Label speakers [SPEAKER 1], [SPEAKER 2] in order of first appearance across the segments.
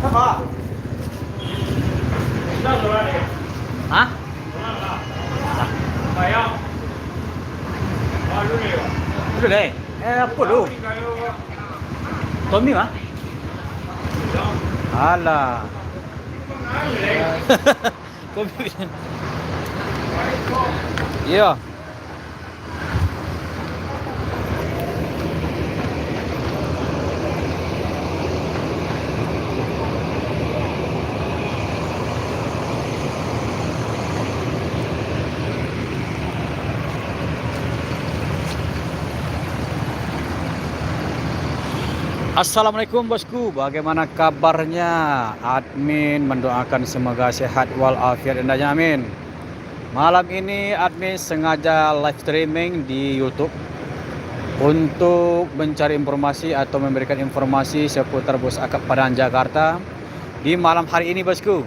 [SPEAKER 1] Hah? Udah deh. Apa lu? Tommy mah? Alah. Tommy. Iya. Assalamualaikum bosku, bagaimana kabarnya? Admin mendoakan semoga sehat walafiat indahnya, amin. Malam ini admin sengaja live streaming di YouTube untuk mencari informasi atau memberikan informasi seputar bus akap Padang Jakarta di malam hari ini bosku.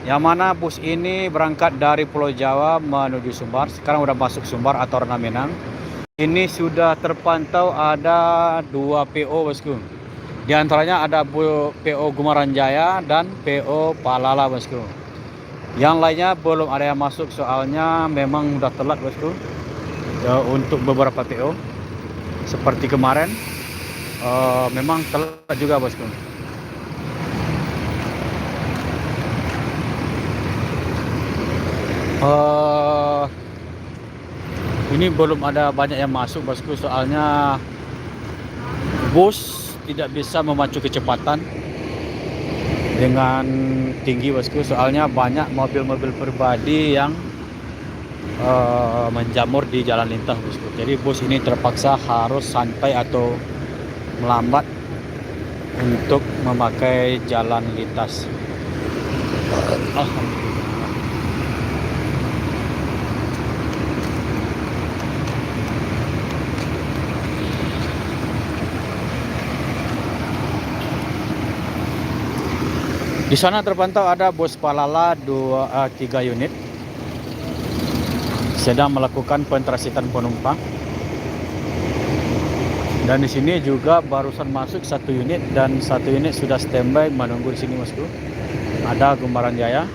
[SPEAKER 1] Yang mana bus ini berangkat dari Pulau Jawa menuju Sumbar, sekarang udah masuk Sumbar atau Ranah Minang. Ini sudah terpantau ada 2 PO bosku. Di antaranya ada PO Gumaran Jaya dan PO Palala bosku. Yang lainnya belum ada yang masuk soalnya memang udah telat bosku. Ya, untuk beberapa PO seperti kemarin memang telat juga bosku. Ini belum ada banyak yang masuk bosku, soalnya bus tidak bisa memacu kecepatan dengan tinggi bosku, soalnya banyak mobil-mobil pribadi yang menjamur di jalan lintas bosku. Jadi bus ini terpaksa harus santai atau melambat untuk memakai jalan lintas. Di sana terpantau ada bus Palala 3 unit sedang melakukan pentrasitan penumpang. Dan di sini juga barusan masuk 1 unit dan 1 unit sudah standby menunggu di sini bosku. Ada Gumaran Jaya.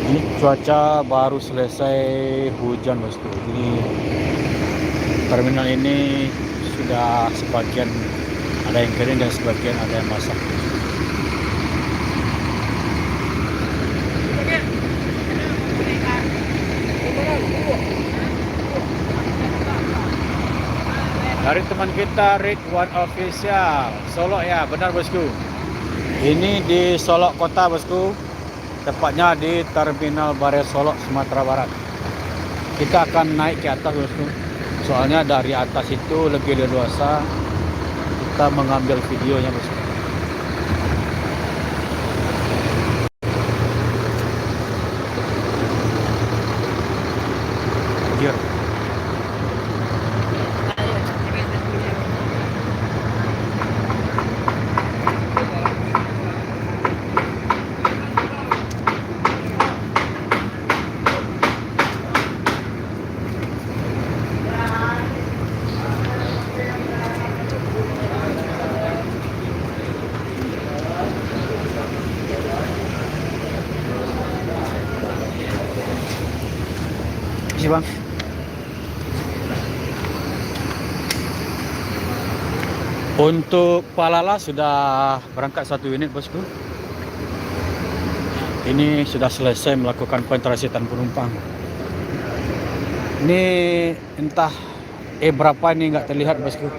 [SPEAKER 1] Ini cuaca baru selesai hujan bosku. Ini terminal ini sudah sebagian ada yang kering dan sebagian ada yang basah. Dari teman kita Red One Official Solo ya, benar bosku. Ini di Solo kota bosku. Tepatnya di Terminal Bare Solo, Sumatera Barat. Kita akan naik ke atas bosku. Soalnya dari atas itu lebih leluasa kita mengambil videonya bosku. Gear. Bang. Untuk Palala sudah berangkat 1 unit bosku. Ini sudah selesai melakukan pentrasitan penumpang. Ini entah berapa ini nggak terlihat bosku.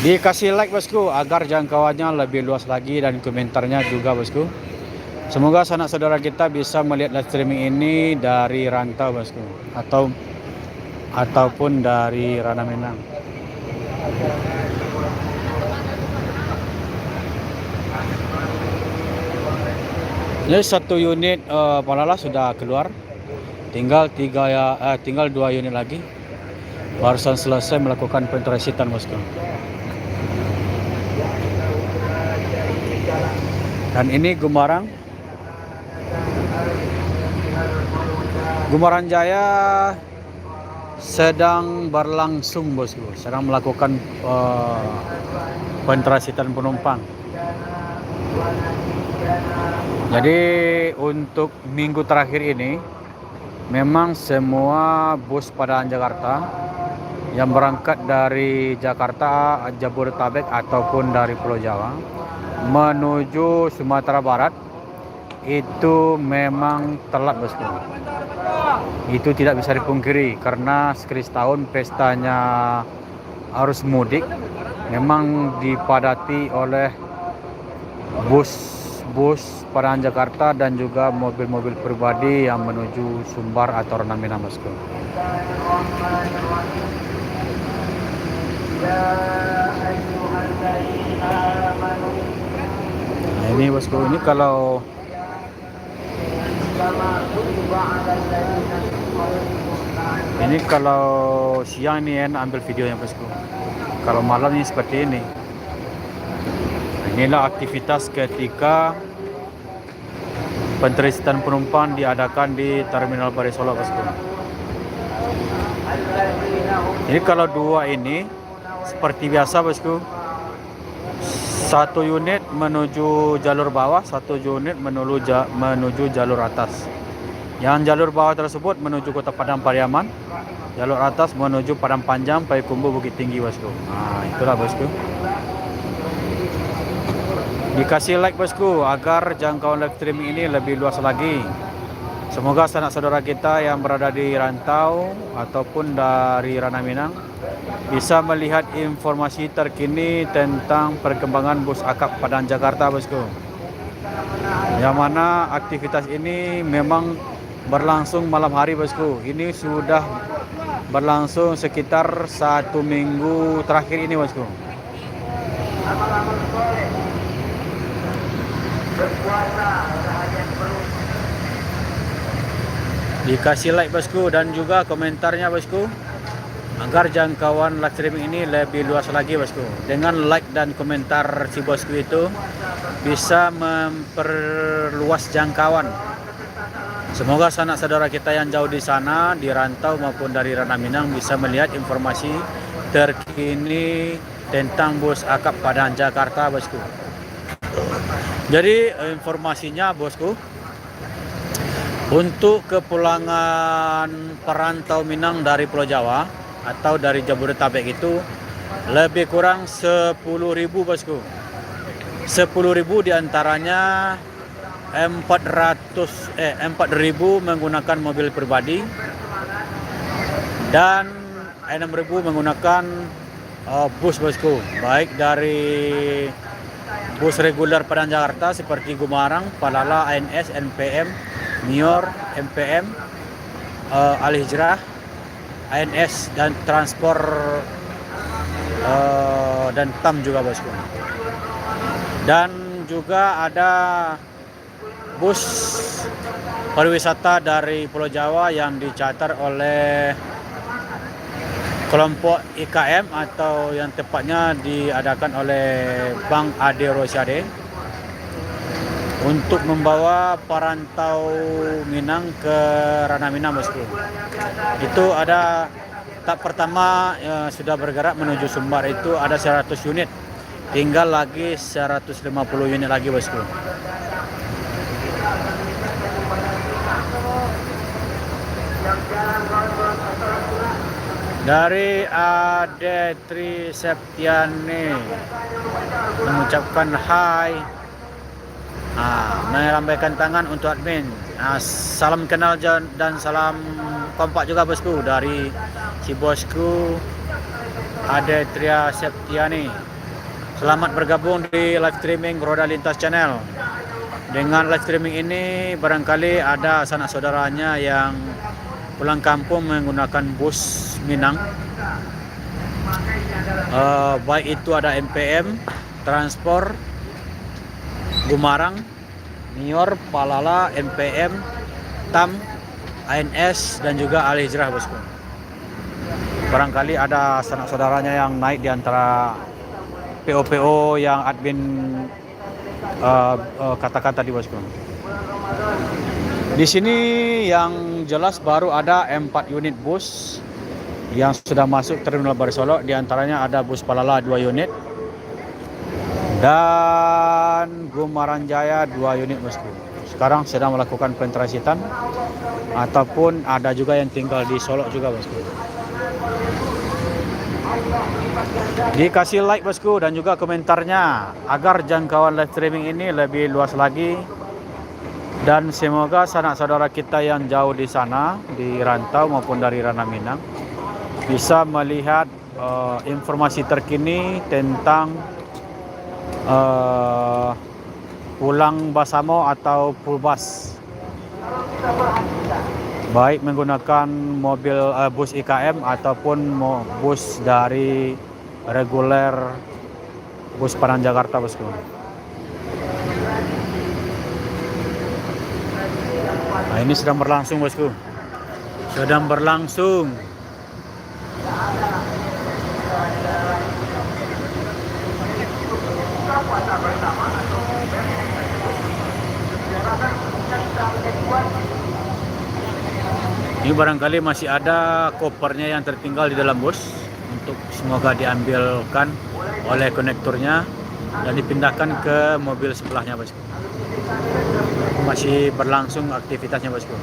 [SPEAKER 1] Dikasih like bosku agar jangkauannya lebih luas lagi dan komentarnya juga bosku. Semoga sanak saudara kita bisa melihat live streaming ini dari rantau bosku ataupun dari Ranah Minang. Jadi 1 unit Palala sudah keluar. Tinggal 2 unit lagi. barusan selesai melakukan pentrasitan bosku. Dan ini Gumarang Jaya sedang berlangsung bosku, sedang melakukan pentrasitan penumpang. Jadi untuk minggu terakhir ini memang semua bus Padang Jakarta yang berangkat dari Jakarta, Jabodetabek ataupun dari Pulau Jawa menuju Sumatera Barat itu memang telat bosku. Itu tidak bisa dipungkiri karena sekali setahun pestanya arus mudik memang dipadati oleh bus Padang Jakarta dan juga mobil-mobil pribadi yang menuju Sumbar atau Ranah Minang bosku. Nah, ini bosku, ini kalau siang ini enak ambil videonya bosku. Kalau malam ini seperti ini. Nah, inilah aktivitas ketika pentrasitan penumpang diadakan di Terminal Barai Solo bosku. Ini kalau dua ini seperti biasa bosku. Satu unit menuju jalur bawah, satu unit menuju jalur atas. Yang jalur bawah tersebut menuju Kota Padang Pariaman, jalur atas menuju Padang Panjang, Payakumbuh, Bukit Tinggi bosku. Nah, itulah bosku. Dikasih like bosku agar jangkauan live streaming ini lebih luas lagi. Semoga sanak saudara kita yang berada di rantau ataupun dari Ranah Minang bisa melihat informasi terkini tentang perkembangan bus akap Padang Jakarta bosku. Yang mana aktivitas ini memang berlangsung malam hari bosku. Ini sudah berlangsung sekitar 1 minggu terakhir ini bosku. Dikasih like bosku dan juga komentarnya bosku agar jangkauan live streaming ini lebih luas lagi bosku. Dengan like dan komentar si bosku itu bisa memperluas jangkauan. Semoga sanak saudara kita yang jauh di sana, di rantau maupun dari Ranah Minang bisa melihat informasi terkini tentang bus akap Padang Jakarta bosku. Jadi informasinya bosku, untuk kepulangan perantau Minang dari Pulau Jawa atau dari Jabodetabek itu lebih kurang 10.000 bosku. 10.000 diantaranya 4.000 menggunakan mobil pribadi dan 6.000 menggunakan bus bosku. Baik dari bus reguler Padang Jakarta seperti Gumarang, Palala, ANS, NPM, Nior, MPM, Al Hijrah, ANS dan transport dan TAM juga bosku. Dan juga ada bus pariwisata dari Pulau Jawa yang dicatat oleh kelompok IKM atau yang tepatnya diadakan oleh Bank Ade Rosiade untuk membawa perantau Minang ke Ranah Minang bosku. Itu ada tahap pertama sudah bergerak menuju Sumbar, itu ada 100 unit. Tinggal lagi 150 unit lagi bosku. Dari Ade Tri Septiani mengucapkan hai, melambaikan tangan untuk admin. Salam kenal dan salam kompak juga bosku dari si bosku Ade Tri Septiani. Selamat bergabung di live streaming Roda Lintas Channel. Dengan live streaming ini barangkali ada sanak saudaranya yang pulang kampung menggunakan bus Minang, baik itu ada MPM, Transport, Gumarang, Nior, Palala, MPM, TAM, ANS dan juga Al Hijrah bosku. Barangkali ada sanak saudaranya yang naik di antara PO-PO yang admin katakan tadi bosku. Di sini yang jelas baru ada 4 unit bus yang sudah masuk terminal Barisolo. Di antaranya ada bus Palala 2 unit dan Gumaran Jaya 2 unit bosku. Sekarang sedang melakukan pentransiten ataupun ada juga yang tinggal di Solo juga bosku. Dikasih like bosku dan juga komentarnya agar jangkauan live streaming ini lebih luas lagi. Dan semoga sanak saudara kita yang jauh di sana, di rantau maupun dari ranah Minang, bisa melihat informasi terkini tentang pulang Basamo atau Pulbas. Baik menggunakan mobil bus IKM ataupun bus dari reguler bus Padang Jakarta bosku. Nah, ini sedang berlangsung bosku. Sedang berlangsung. Ini barangkali masih ada kopernya yang tertinggal di dalam bus, untuk semoga diambilkan oleh konektornya dan dipindahkan ke mobil sebelahnya bosku. Masih berlangsung aktivitasnya bosku.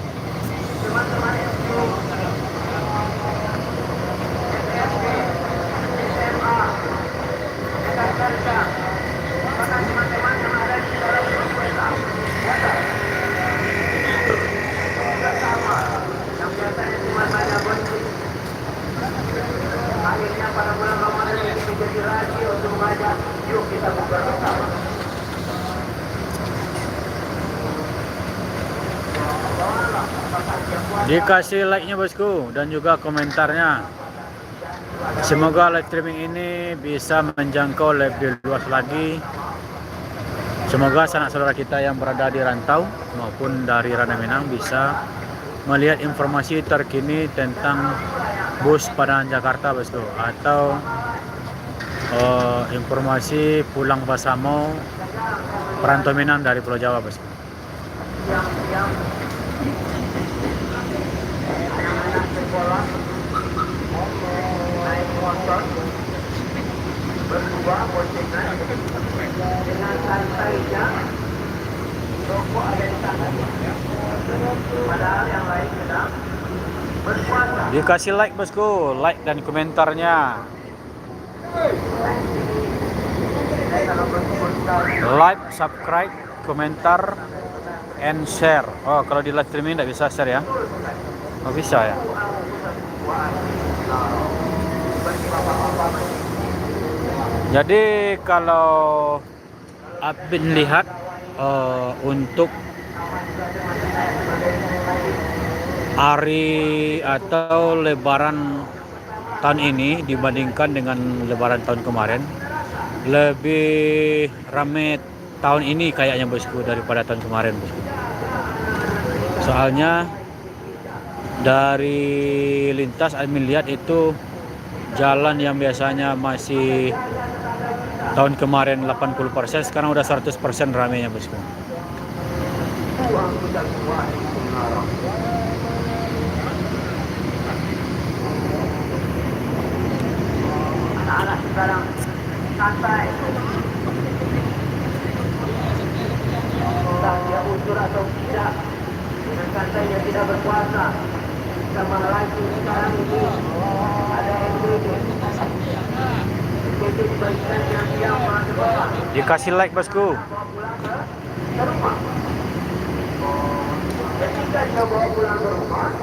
[SPEAKER 1] Dikasih like-nya bosku dan juga komentarnya. Semoga live streaming ini bisa menjangkau lebih luas lagi. Semoga sanak saudara kita yang berada di rantau maupun dari ranah Minang bisa melihat informasi terkini tentang bus Padang Jakarta bosku, atau informasi pulang Basamo perantau Minang dari Pulau Jawa bosku. Naik motor berdua boncengan dengan santainya, rokok ada di tangan, padahal yang lain sedang berpuasa. Dikasih like bosku, like dan komentarnya. Like, subscribe, komentar, and share. Oh, kalau di live streaming tidak bisa share ya? Oh, bisa ya? Jadi kalau admin lihat untuk hari atau lebaran tahun ini dibandingkan dengan lebaran tahun kemarin, lebih ramai tahun ini kayaknya bosku daripada tahun kemarin bosku. Soalnya dari lintas admin lihat itu jalan yang biasanya masih tahun kemarin 80%, sekarang udah 100% ramainya bosku. Anak-anak sekarang santai, entah dia unsur atau tidak, dengan santainya tidak berpuasa. Sama lagi sekarang ini ada MPD. Dikasih like bosku. Ketika dia bawa pulang ke rumah,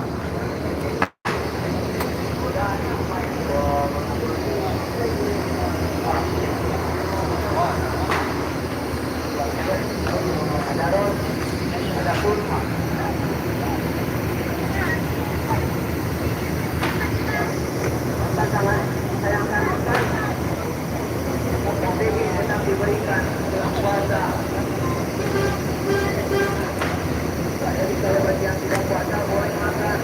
[SPEAKER 1] ada kurma. Sayangkan MPD tetap diberikan dalam puasa. Jadi kalau bagi yang tidak puasa boleh makan.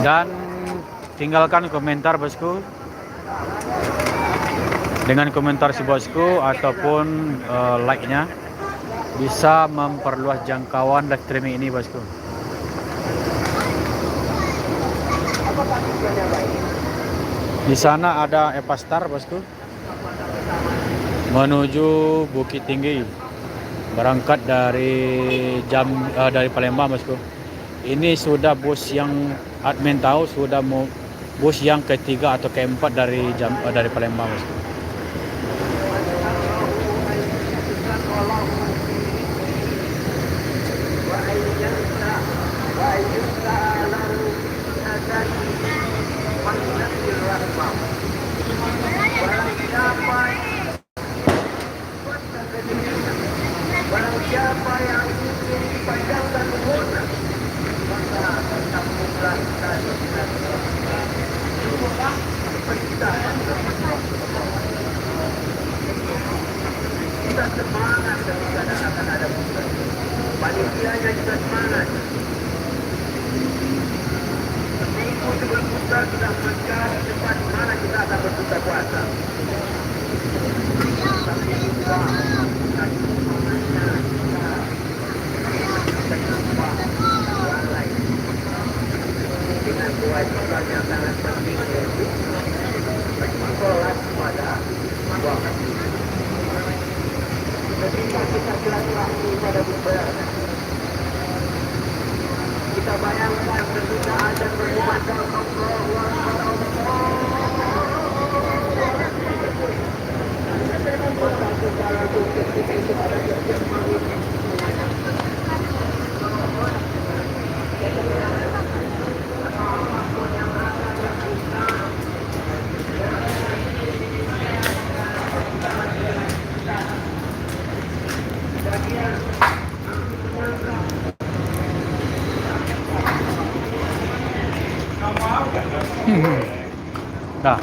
[SPEAKER 1] Dan tinggalkan komentar bosku. Dengan komentar si bosku ataupun like-nya bisa memperluas jangkauan live streaming ini bosku. Di sana ada Epastar bosku, menuju Bukit Tinggi, berangkat dari Palembang bosku. Ini sudah bus yang admin tahu sudah bus yang ketiga atau keempat dari Palembang bosku.
[SPEAKER 2] Siapa yang ingin dipandangkan sempurna, maka tetap memperhatikan perintah kita semangat ketika akan ada bulan. Panitianya juga semangat. Seminggu sebelum buka sudah mencari tempat di mana kita akan berbuka puasa. Tapi kita dengan kewajiban yang sangat penting yaitu sholat pada waktu. Ketika kita silaturahmi pada bulan, kita bayangkan ketika ada perbuatan
[SPEAKER 1] Nah,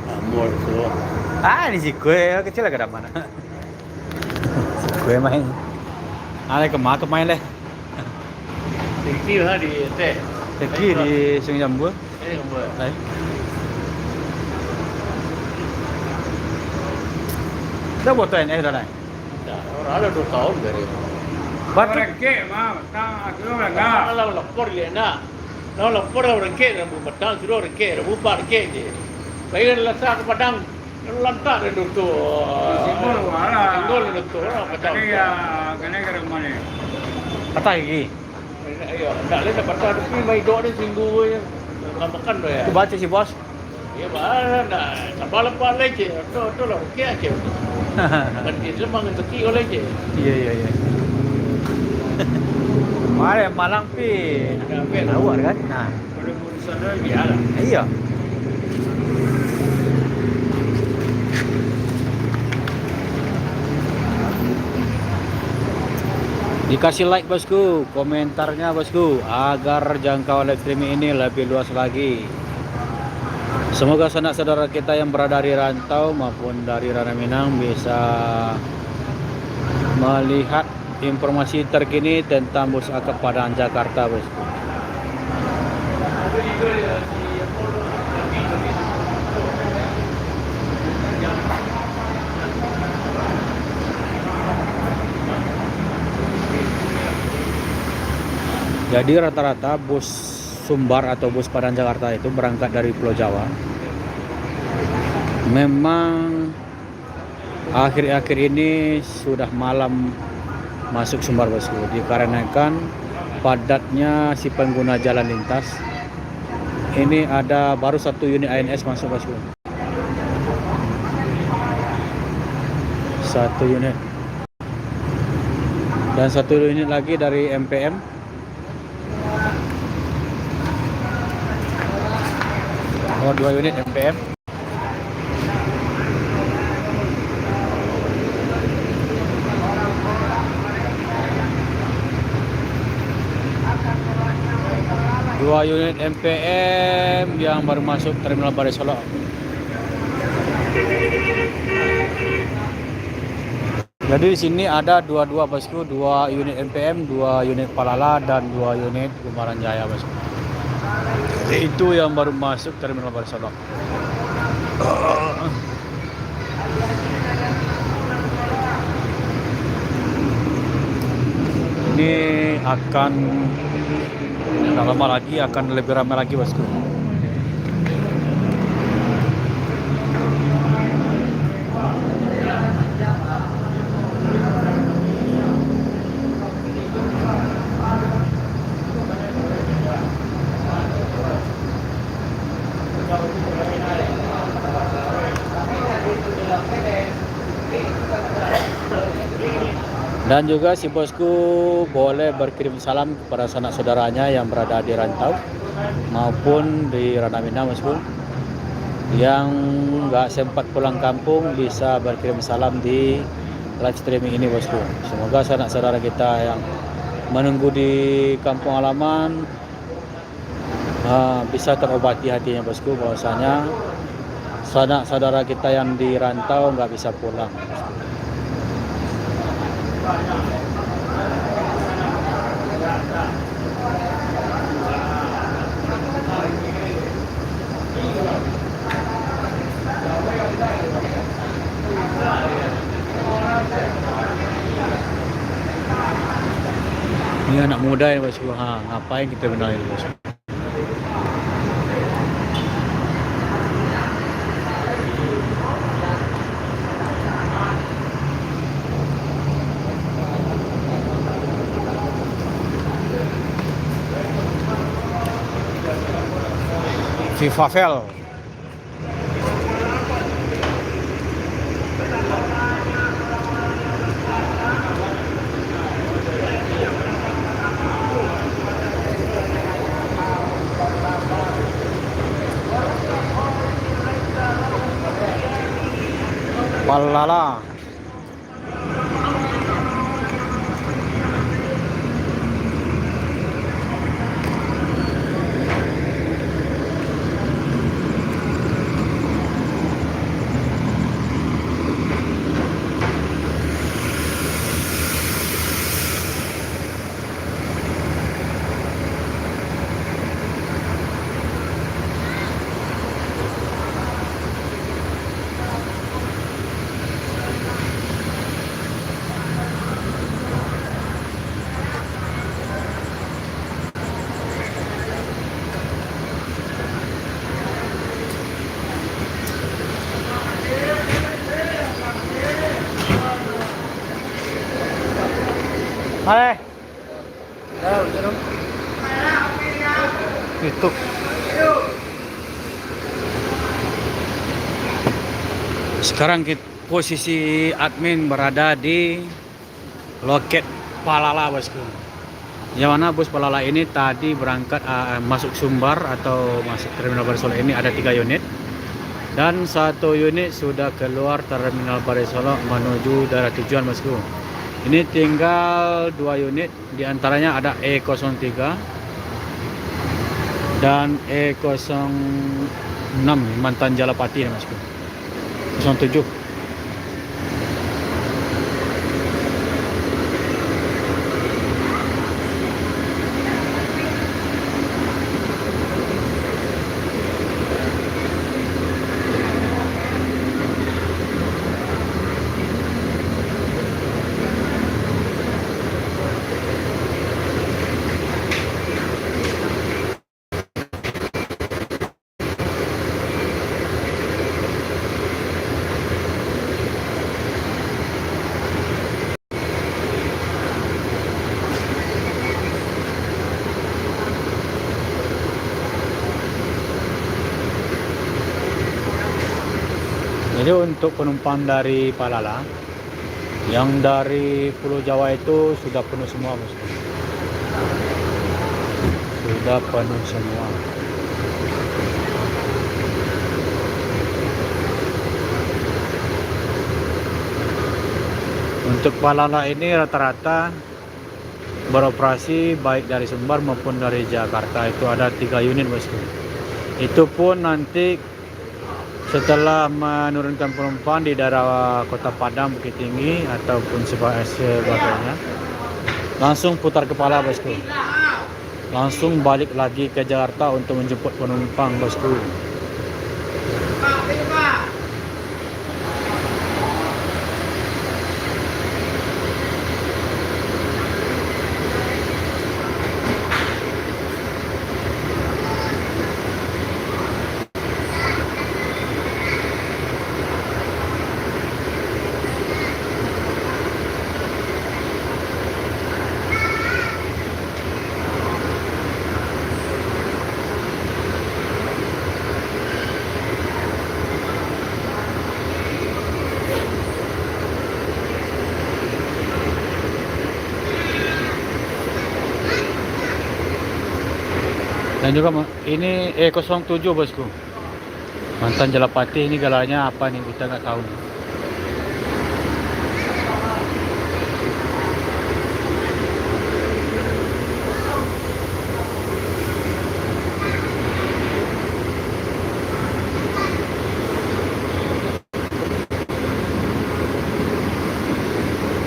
[SPEAKER 3] Amor tuh.
[SPEAKER 1] ini si kue kecil agak ada mana? Si kue main. Ada kemana main leh?
[SPEAKER 3] Tinggi lah di teh.
[SPEAKER 1] Teki di Sungai Jambu.
[SPEAKER 3] Ini kamu.
[SPEAKER 1] Lain. Dah buatin dah naik.
[SPEAKER 3] Orang ada 2 tahun dari.
[SPEAKER 1] Batu.
[SPEAKER 4] Rengke mah, tang aku enggak.
[SPEAKER 3] Kalau lapor dia nak. Kalau lapor orang ke dan batang suruh orang ke, bubar ke je. Baik letak ke padang. Lantak dia tu.
[SPEAKER 4] Simbol wala.
[SPEAKER 3] Simbol dia tu. Apa
[SPEAKER 4] Kena ke mana?
[SPEAKER 1] Kata gigi.
[SPEAKER 3] Ayo, tak boleh dapat tahu tapi mai dok dia seminggu je. Makan tu ya.
[SPEAKER 1] Aku baca si bos.
[SPEAKER 3] Ya mana nak sabar lepas lagi. Tu lah okey aje. Kan dia memang rezeki oleh je.
[SPEAKER 1] Iya. Mari Malang pi.
[SPEAKER 3] Ada apa?
[SPEAKER 1] Awak kan? Nah,
[SPEAKER 4] Kalau urusan dia biar.
[SPEAKER 1] iya. Dikasih like bosku, komentarnya bosku, agar jangkauan live streaming ini lebih luas lagi. Semoga sanak saudara kita yang berada di rantau maupun dari ranah Minang bisa melihat informasi terkini tentang bus akap Padang Jakarta bosku. Jadi rata-rata bus Sumbar atau bus Padang Jakarta itu berangkat dari Pulau Jawa. Memang akhir-akhir ini sudah malam masuk Sumbar bosku, dikarenakan padatnya si pengguna jalan lintas. Ini ada baru 1 unit ANS masuk bosku. 1 unit. Dan 1 unit lagi dari MPM. Oh, 2 unit MPM. Dua unit MPM yang baru masuk Terminal Badai Solo. Jadi di sini ada dua bosku, 2 unit NPM, 2 unit Palala dan 2 unit Kumaran Jaya bosku. Itu yang baru masuk terminal Barcelona. Ini akan tidak lama lagi akan lebih ramai lagi bosku. Dan juga si bosku boleh berkirim salam kepada sanak saudaranya yang berada di rantau maupun di Ranamina bosku. Yang nggak sempat pulang kampung bisa berkirim salam di live streaming ini bosku. Semoga sanak saudara kita yang menunggu di kampung halaman bisa terobati hatinya bosku, bahwasanya sanak saudara kita yang di rantau nggak bisa pulang. Ini anak muda ya bosku, ngapain kita benar ini bosku? Vivavel. Palala. Hai. Itu. Sekarang posisi admin berada di loket Palala bosku. Yang mana bus Palala ini tadi berangkat masuk Sumbar atau masuk terminal Barisolo ini ada 3 unit. Dan 1 unit sudah keluar terminal Barisolo menuju daerah tujuan bosku. Ini tinggal 2 unit, diantaranya ada E03 dan E06 mantan Jalapati ya bosku. 07. Jadi untuk penumpang dari Palala yang dari Pulau Jawa itu sudah penuh semua bosku. Sudah penuh semua. Untuk Palala ini rata-rata beroperasi baik dari Sumbar maupun dari Jakarta itu ada 3 unit bosku. Itu pun nanti Setelah menurunkan penumpang di daerah Kota Padang, Bukit Tinggi ataupun sebagainya, langsung putar kepala bosku. Langsung balik lagi ke Jakarta untuk menjemput penumpang bosku. Dan juga ini E07 bosku. Mantan Jalapati, ini galarnya apa nih kita nggak tahu.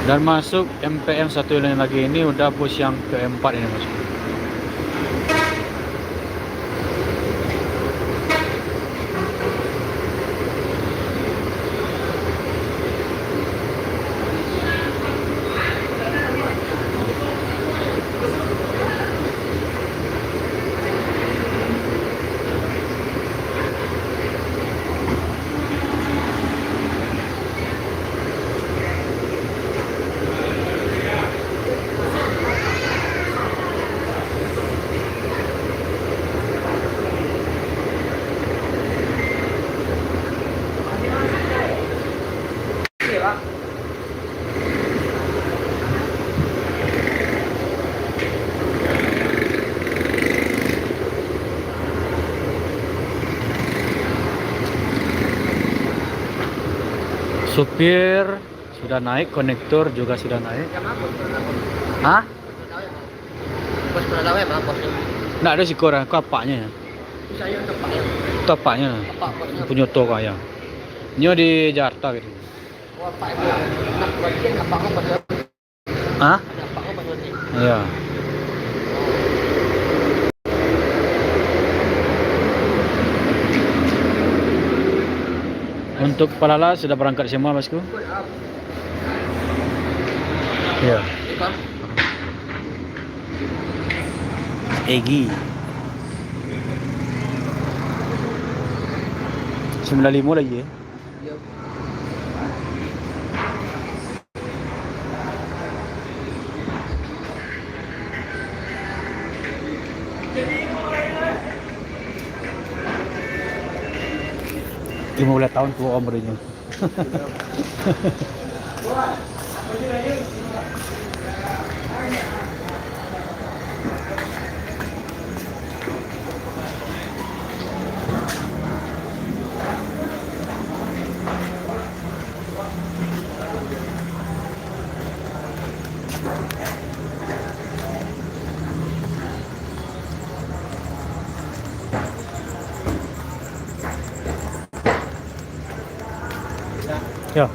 [SPEAKER 1] Dan masuk MPM satu lagi ini udah bus yang keempat ini bosku. Supir sudah naik, konektor juga sudah naik. Hah?
[SPEAKER 2] Bos pernah tahu ya, Bang, bosnya.
[SPEAKER 1] Nggak ada sikor, kok apanya ya?
[SPEAKER 2] Saya untuk Pak ya.
[SPEAKER 1] Itu apanya?
[SPEAKER 2] Pak bosnya.
[SPEAKER 1] Punyoto kaya. Nyo di Jakarta gitu.
[SPEAKER 2] Wah, Pak itu. Nak bagian apa kok bosnya?
[SPEAKER 1] Hah?
[SPEAKER 2] Ada apa kok bosnya?
[SPEAKER 1] Iya. Untuk Palala sudah berangkat semua bosku. Iya.
[SPEAKER 2] Ikon.
[SPEAKER 1] Egi 95 lagi ya.
[SPEAKER 2] Iya.
[SPEAKER 1] Lima belas tahun tua umurnya. Ya.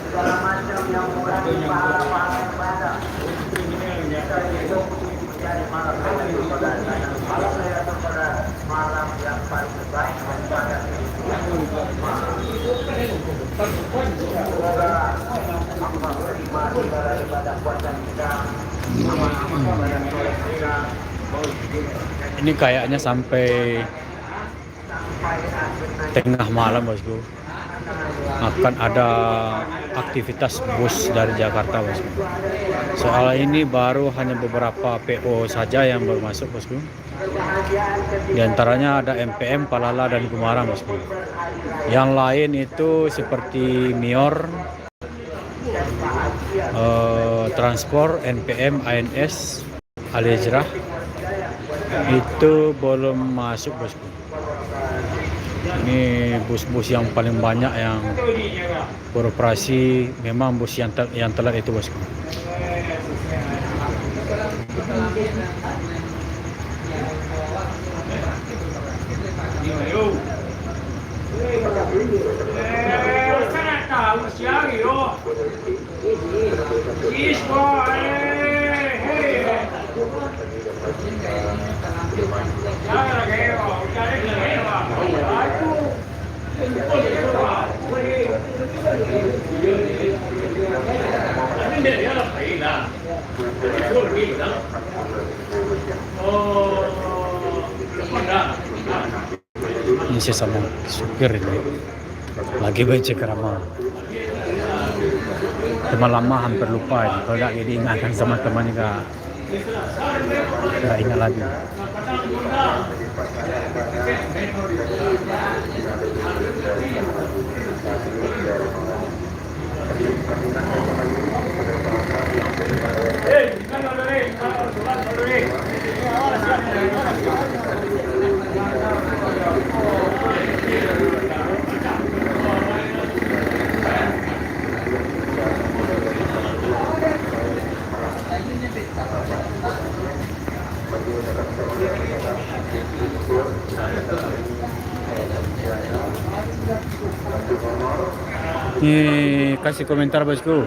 [SPEAKER 2] Segala macam yang murah di pahala-pahala ibadah. Jadi malam itu pada malam saya pada malam yang paling baik daripada semoga Allah terima daripada puasa kita.
[SPEAKER 1] Ini kayaknya sampai tengah malam bosku. Akan ada aktivitas bus dari Jakarta bosku. Soal ini baru hanya beberapa PO saja yang baru masuk bosku. Di antaranya ada MPM, Palala dan Gumarang bosku. Yang lain itu seperti Mior, Transport, NPM, ANS, Al Hijrah itu belum masuk bosku. Ini bus-bus yang paling banyak yang beroperasi, memang bus yang telat itu bosku. Ini saya sama supir ini lagi baca kerama. Teman lama hampir lupa ini. Kalau tidak diingatkan sama teman juga tidak ingat lagi. Ini kasih komentar bosku,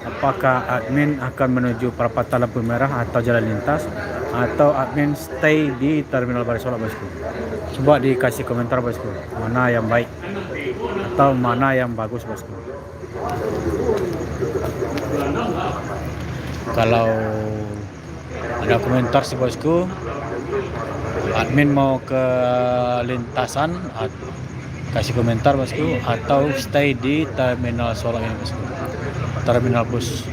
[SPEAKER 1] apakah admin akan menuju perapatan lampu merah atau jalan lintas, atau admin stay di terminal Barisola bosku? Coba dikasih komentar bosku, mana yang baik atau mana yang bagus bosku. Kalau ada komentar sih bosku, admin mau ke lintasan, kasih komentar bosku, atau stay di terminal Solok ini bosku, terminal bus.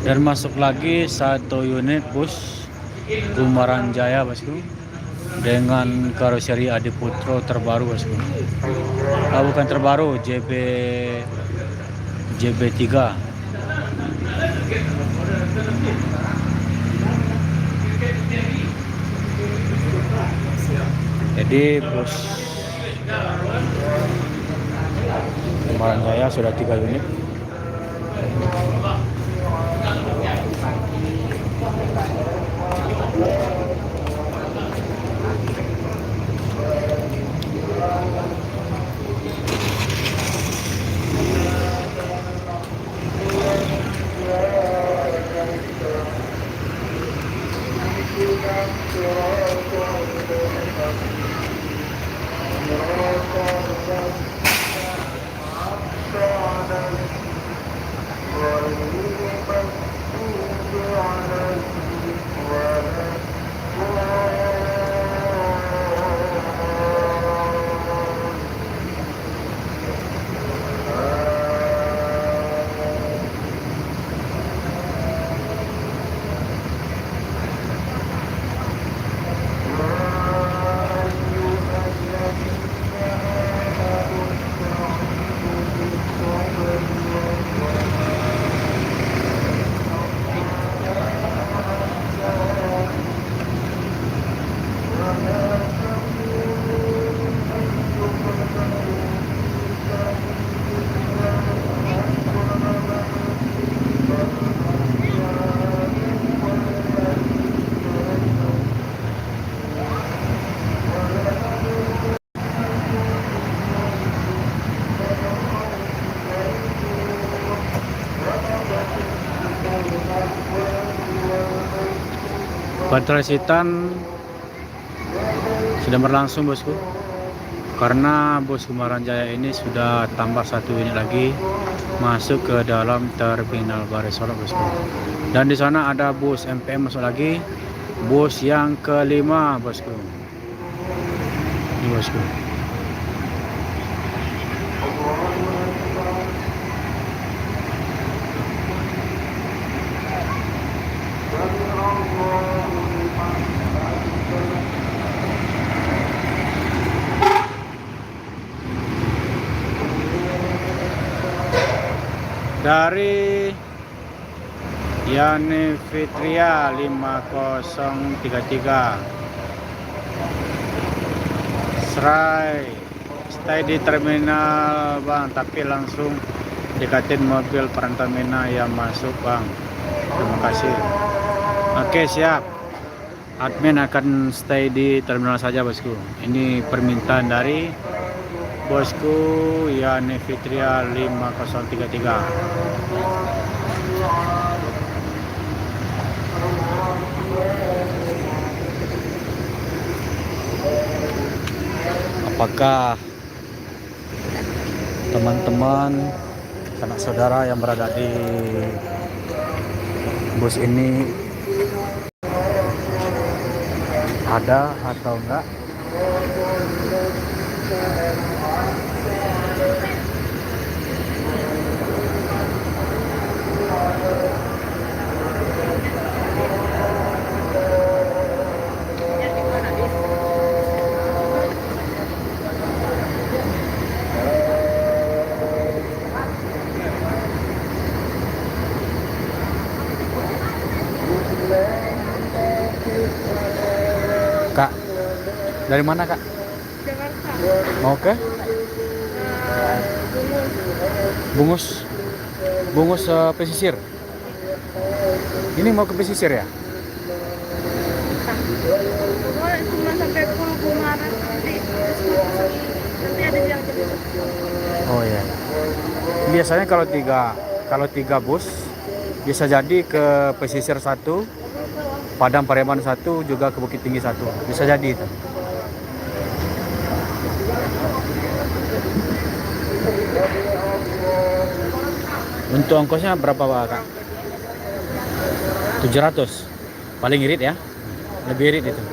[SPEAKER 1] Dan masuk lagi satu unit bus Kumaran Jaya bosku, dengan karoseri Adiputro terbaru bosku. Bukan terbaru, JB3. Jadi bus Kumaran Jaya sudah 3 unit. Pentransitan sudah berlangsung bosku, karena bus Kumaran Jaya ini sudah tambah 1 unit lagi masuk ke dalam terminal Barai Sorong bosku. Dan di sana ada bus MPM masuk lagi, bus yang kelima bosku. Ini bosku. Dari Yani Fitria 5033 Serai stay di terminal bang, tapi langsung dekatin mobil Pertamina yang masuk bang. Terima kasih. Oke siap, admin akan stay di terminal saja bosku. Ini permintaan dari bosku Yani Fitria 5033. Apakah teman-teman, sanak saudara yang berada di bus ini ada atau enggak? Kak, dari mana kak?
[SPEAKER 5] Jakarta.
[SPEAKER 1] Mau ke? Bungus. Bungus pesisir. Ini mau ke pesisir ya?
[SPEAKER 5] Pokoknya cuma sampai Pulau Kumaran nanti ada yang jemput.
[SPEAKER 1] Oh iya. Biasanya kalau tiga bus bisa jadi ke pesisir 1, Padang Pariaman 1, juga ke Bukit Tinggi 1. Bisa jadi itu. Untuk ongkosnya berapa kak? 700. Paling irit ya? Lebih irit itu.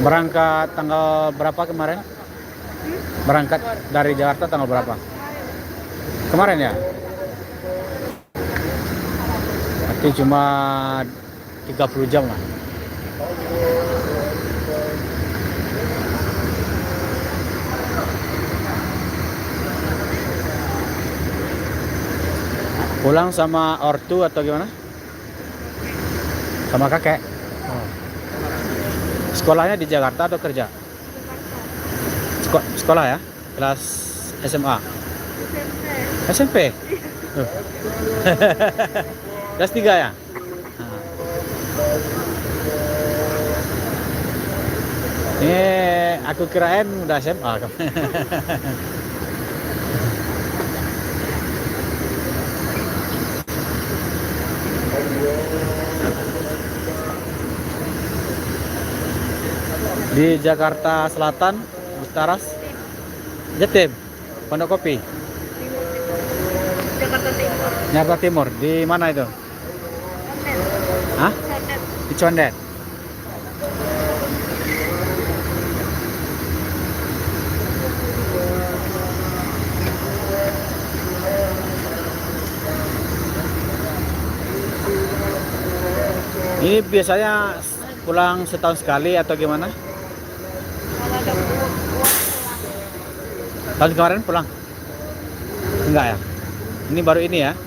[SPEAKER 1] Berangkat tanggal berapa kemarin? Berangkat dari Jakarta tanggal berapa? Kemarin ya? Berarti cuma 30 jam lah. Pulang sama ortu atau gimana? Sama kakek? Oh. Sekolahnya di Jakarta atau kerja? Sekolah ya? Kelas SMA? SMP? Kelas 3 ya? Ini aku kirain udah SMA. Di Jakarta Selatan, Ustaras, Jatim, Pondok Kopi,
[SPEAKER 5] Jakarta Timur.
[SPEAKER 1] Jakarta Timur. Di mana itu?
[SPEAKER 5] Condet.
[SPEAKER 1] Hah?
[SPEAKER 5] Condet.
[SPEAKER 1] Di Condet. Ini biasanya pulang setahun sekali atau gimana?
[SPEAKER 5] Kalau ada uang pulang.
[SPEAKER 1] Tahun kemarin pulang? Enggak ya? Ini baru ini ya?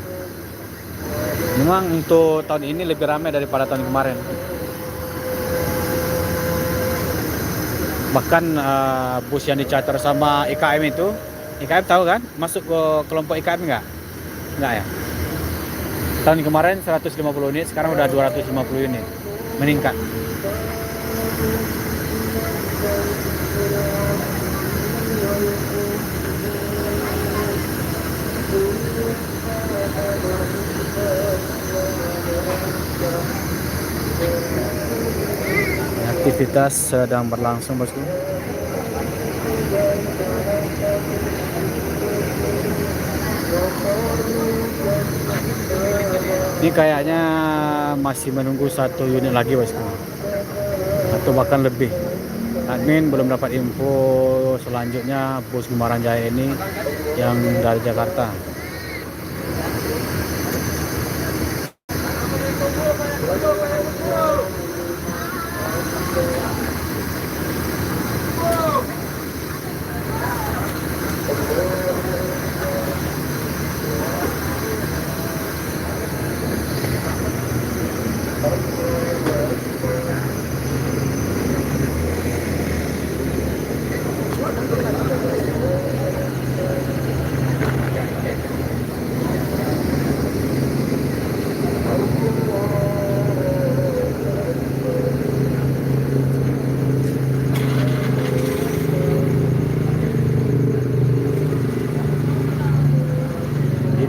[SPEAKER 1] Memang untuk tahun ini lebih ramai daripada tahun kemarin. Bahkan bus yang dicatat sama IKM itu, IKM tahu kan? Masuk ke kelompok IKM enggak? Enggak ya? Tahun kemarin 150 unit, sekarang udah 250 unit. Meningkat. Aktivitas sedang berlangsung bosku. Ini kayaknya masih menunggu 1 unit lagi bosku, atau bahkan lebih. Admin belum dapat info selanjutnya bus Kumaran Jaya ini yang dari Jakarta.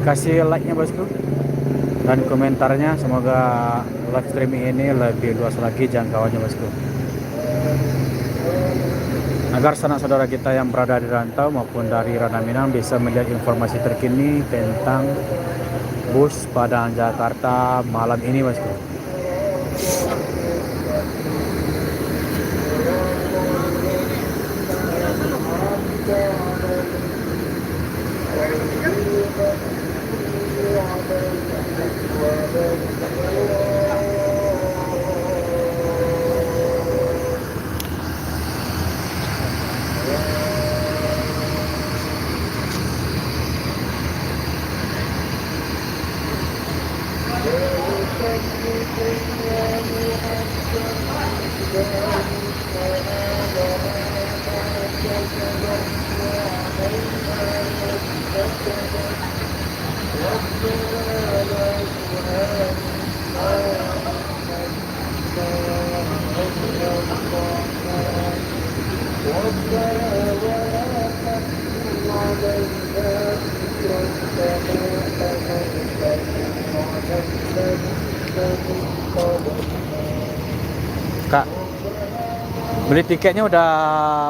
[SPEAKER 1] Kasih like-nya bosku dan komentarnya, semoga live streaming ini lebih luas lagi jangkauannya bosku, agar sanak saudara kita yang berada di rantau maupun dari ranah Minang bisa melihat informasi terkini tentang bus Padang Jakarta malam ini bosku. Kak, beli tiketnya udah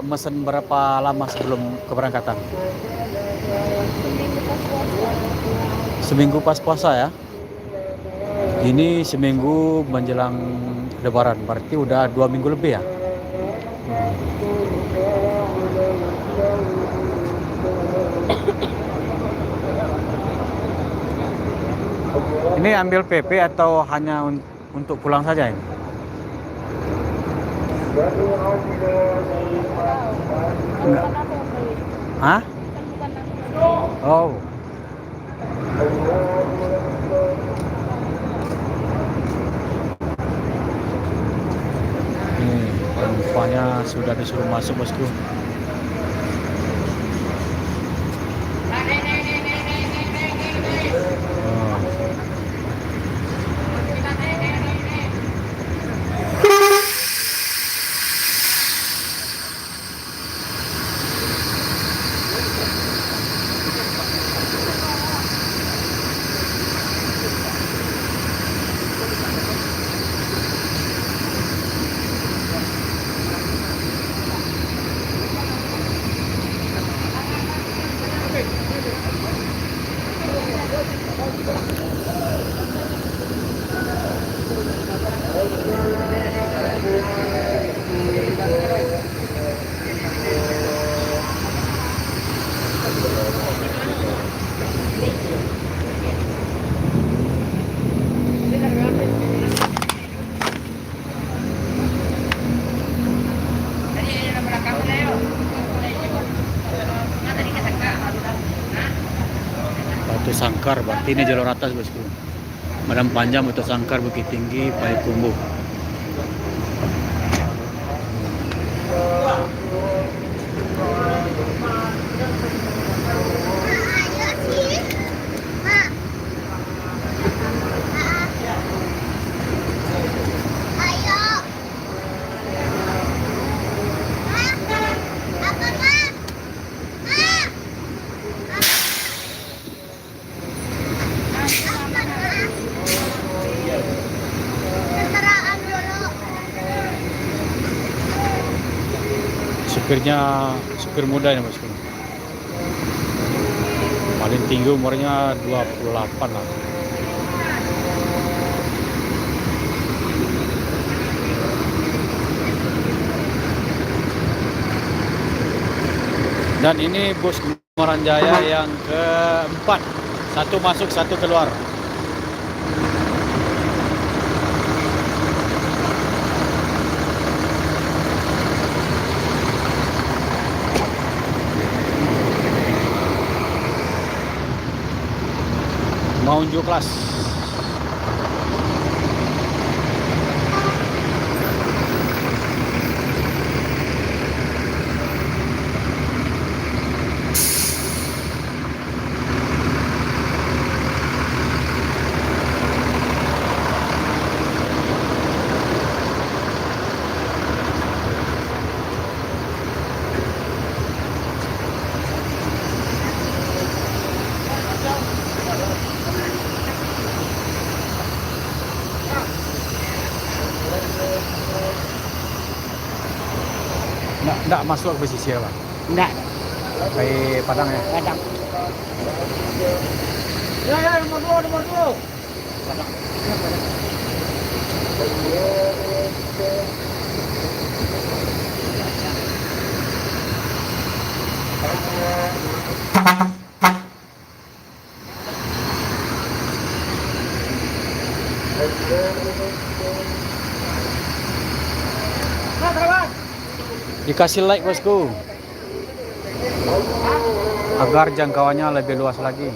[SPEAKER 1] mesen berapa lama sebelum keberangkatan? Seminggu pas puasa ya. Ini seminggu menjelang Lebaran, berarti udah 2 minggu lebih ya. Ini ambil PP atau hanya untuk pulang saja ini? Enggak. Hah? Oh. Nih, penumpangnya sudah disuruh masuk bosku. Batu Sangkar, berarti ini jalur atas bosku. Badan panjang Batu Sangkar, Bukit Tinggi, Payakumbuh. supir muda ini bosku. Paling tinggi umurnya 28 lah. Dan ini bus Kumaran Jaya yang keempat, satu masuk satu keluar. Mau unjuk kelas. Nggak masuk ke pesisir, Pak.
[SPEAKER 6] Enggak,
[SPEAKER 1] Sampai Padang ya.
[SPEAKER 6] kadang.
[SPEAKER 1] Ya, nomor 2. Dikasih like bosku, agar jangkauannya lebih luas lagi.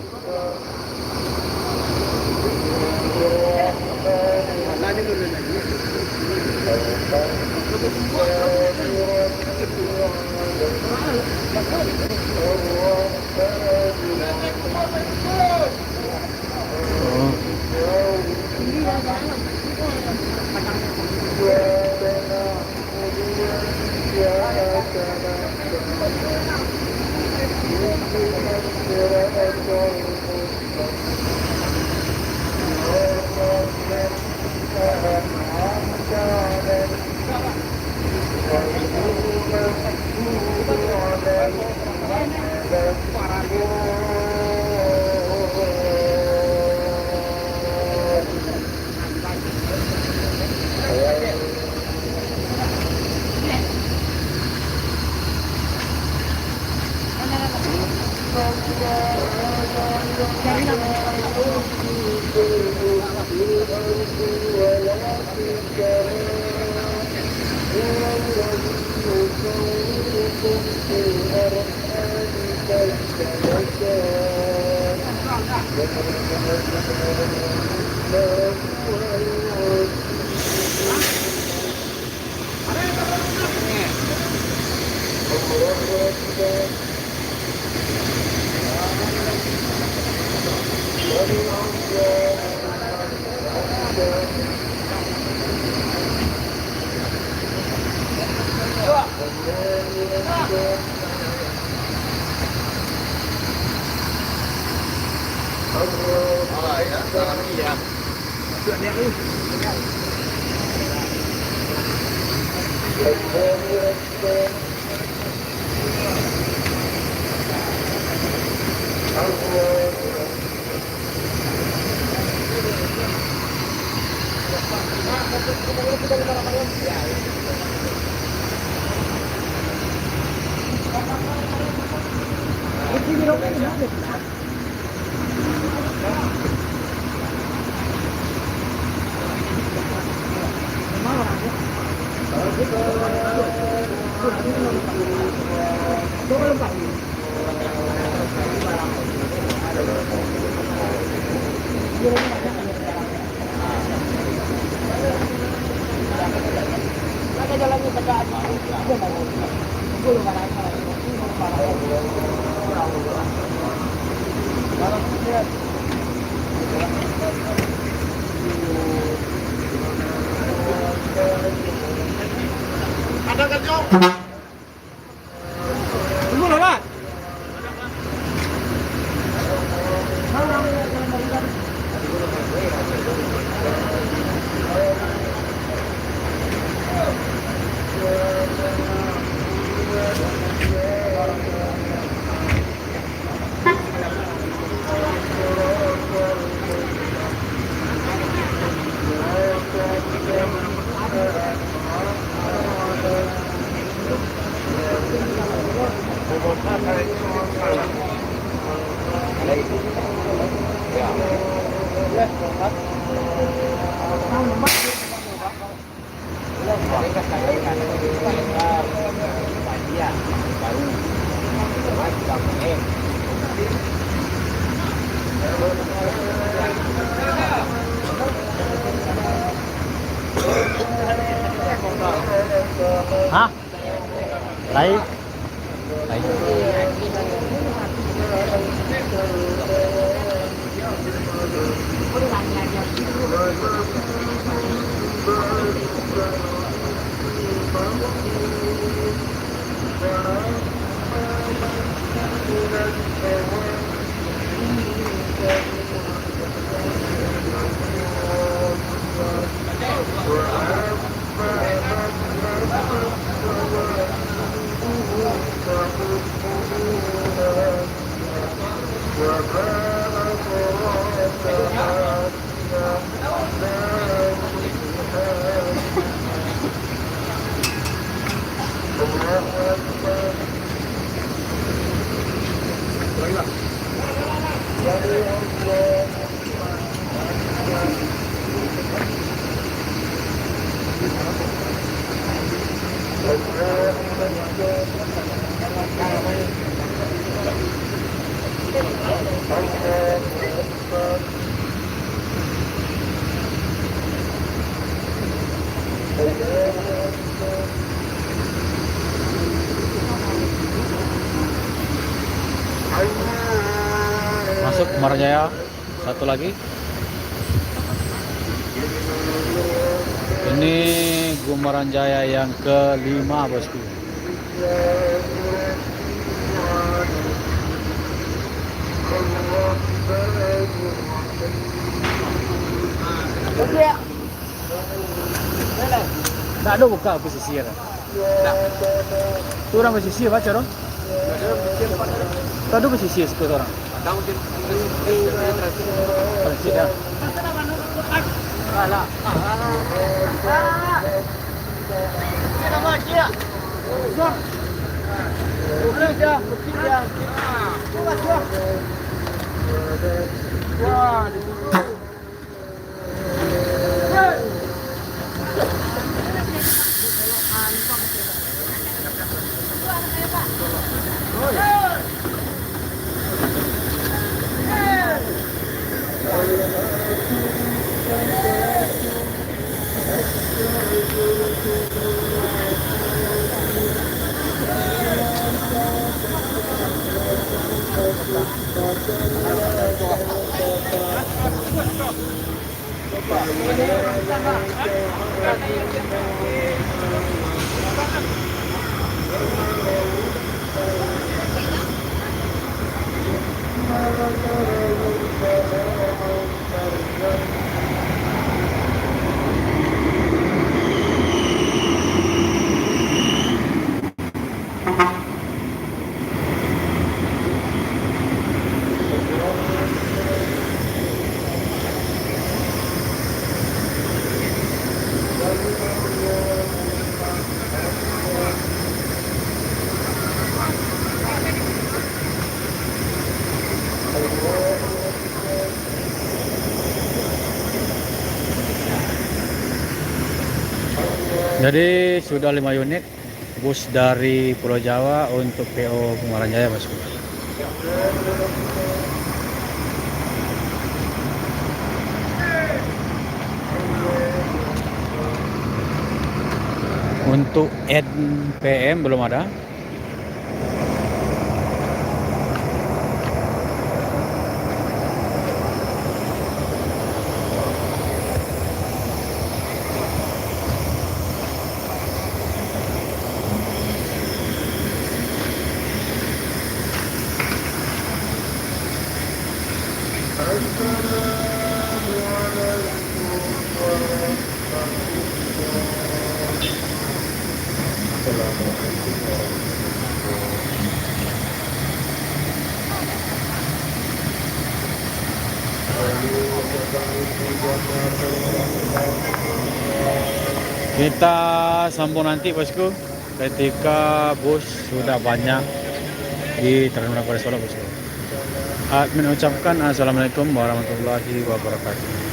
[SPEAKER 1] Hah? Lain? Lain. Masuk Kumaran satu lagi. Ini Kumaran Jaya yang kelima, bosku. Tak ada buka pesisir. Tu orang pesisir baca dong. Tak ada pesisir sekali orang. Transit ya. Alah. Nama dia. Boleh dia, mesti dia. Cuba. Wah. Jadi sudah 5 unit bus dari Pulau Jawa untuk PO Kumaran Jaya, bosku. Untuk NPM belum ada. Kita sambung nanti, bosku, ketika bus sudah banyak di Terminal Kota Solo, bosku. Admin ucapkan assalamualaikum warahmatullahi wabarakatuh.